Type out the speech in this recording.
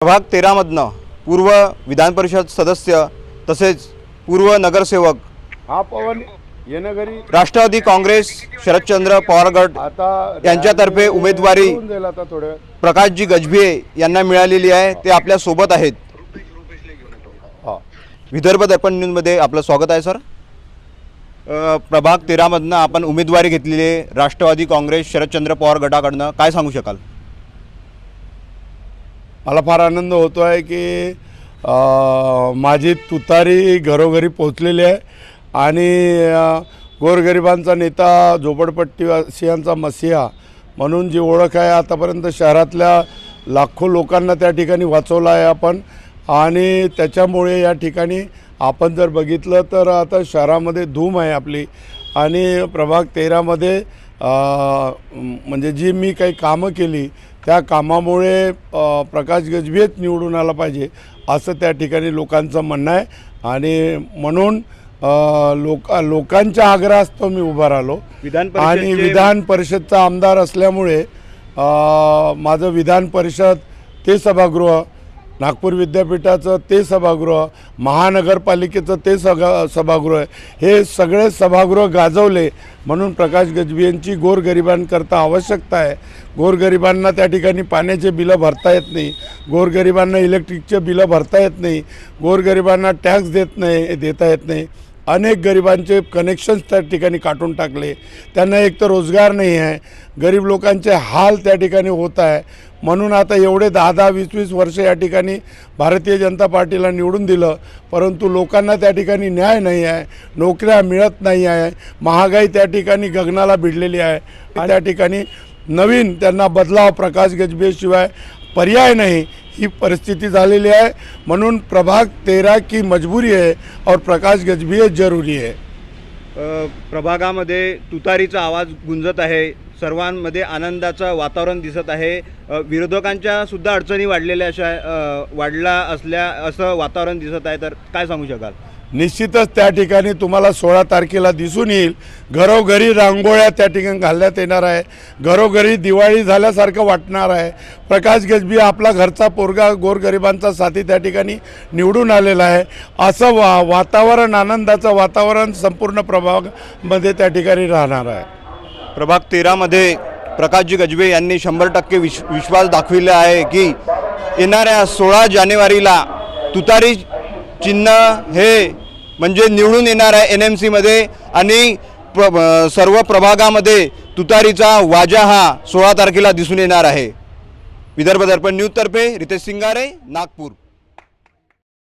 प्रभाग 13 मधनं पूर्व विधान परिषद सदस्य तसेच पूर्व नगरसेवक हा पवन येणं घरी राष्ट्रवादी काँग्रेस शरदचंद्र पवार गट आता यांच्यातर्फे उमेदवारी होऊन जाईल आता थोडं प्रकाशजी गजभिये यांना मिळालेली आहे। ते आपल्या सोबत आहेत। विदर्भ दर्पण न्यूजमध्ये आपलं स्वागत आहे सर। प्रभाग 13 मधनं आपण उमेदवारी घेतलेली आहे राष्ट्रवादी काँग्रेस शरदचंद्र पवार गटाकडनं, काय सांगू शकाल? मला फार आनंद होतो आहे की माझी तुतारी घरोघरी पोहोचलेली आहे आणि गोरगरिबांचा नेता, झोपडपट्टीवासियांचा मसीहा म्हणून जी ओळख आहे आतापर्यंत शहरातल्या लाखो लोकांना त्या ठिकाणी वाचवलं आहे आपण। आणि त्याच्यामुळे या ठिकाणी आपण जर बघितलं तर आता शहरामध्ये धूम आहे आपली। आणि प्रभाग 13 मध्ये म्हणजे जी मी काही कामं केली त्या कामामुळे प्रकाश गजभियेच निवडून आला पाहिजे असं त्या ठिकाणी लोकांचं म्हणणं आहे। आणि म्हणून लोकांच्या आग्रहास्तव मी उभा राहिलो आणि विधान परिषदचा आमदार असल्यामुळे माझं विधान परिषद ते सभागृह, नागपूर विद्यापीठाचं ते सभागृह, महानगरपालिकेचं ते सभागृह, हे सगळे सभागृह गाजवले म्हणून प्रकाश गजभियेंची गोरगरिबांकरता आवश्यकता आहे। गोरगरिबांना त्या ठिकाणी पाण्याचे बिलं भरता येत नाही, गोरगरिबांना इलेक्ट्रिकचे बिलं भरता येत नाही, गोरगरिबांना टॅक्स देता येत नाही। अनेक गरिबांचे कनेक्शन्स त्या ठिकाणी काटून टाकले, त्यांना एक तर रोजगार नाही आहे, गरीब लोकांचे हाल त्या ठिकाणी होत आहे। म्हणून आता एवढे 10-10, 20-20 वर्ष या ठिकाणी भारतीय जनता पार्टीला निवडून दिलं, परंतु लोकांना त्या ठिकाणी न्याय नाही आहे, नोकऱ्या मिळत नाही आहे, महागाई त्या ठिकाणी गगनाला भिडलेली आहे। आणि त्या ठिकाणी नवीन त्यांना बदलाव प्रकाश गजभियेशिवाय पर्याय नाही, ही परिस्थिती झालेली आहे। म्हणून प्रभाग 13 की मजबूरी है और प्रकाश गजभिये जरूरी है। प्रभागामध्ये तुतारीचा आवाज गुंजत आहे, सर्वांमध्ये आनंदाचं वातावरण दिसत आहे। विरोधकांच्या सुद्धा अडचणी वाढल्या असल्या असं वातावरण दिसत आहे, तर काय सांगू शकाल? निश्चितच त्या ठिकाणी तुम्हाला 16 तारखेला दिसून येईल, घरोघरी रांगोळ्या त्या ठिकाणी घालण्यात येणार आहे, घरोघरी दिवाळी झाल्यासारखं वाटणार आहे। प्रकाश गजभिये आपला घरचा पोरगा, गोरगरिबांचा साथी त्या ठिकाणी निवडून आलेला आहे असं वातावरण, आनंदाचं वातावरण संपूर्ण प्रभागामध्ये त्या ठिकाणी राहणार आहे। प्रभाग 13 मध्ये प्रकाशजी गजभिये यांनी 100% विश्वास दाखविला आहे की येणाऱ्या 16 जानेवारीला तुतारी चिन्ह हे म्हणजे निवडून येणार आहे NMC मध्ये आणि सर्व प्रभागामध्ये तुतारीचा वाजा हा 16 तारखेला दिसून येणार आहे। विदर्भ दर्पण न्यूज तर्फे रितेश सिंगारे, नागपूर।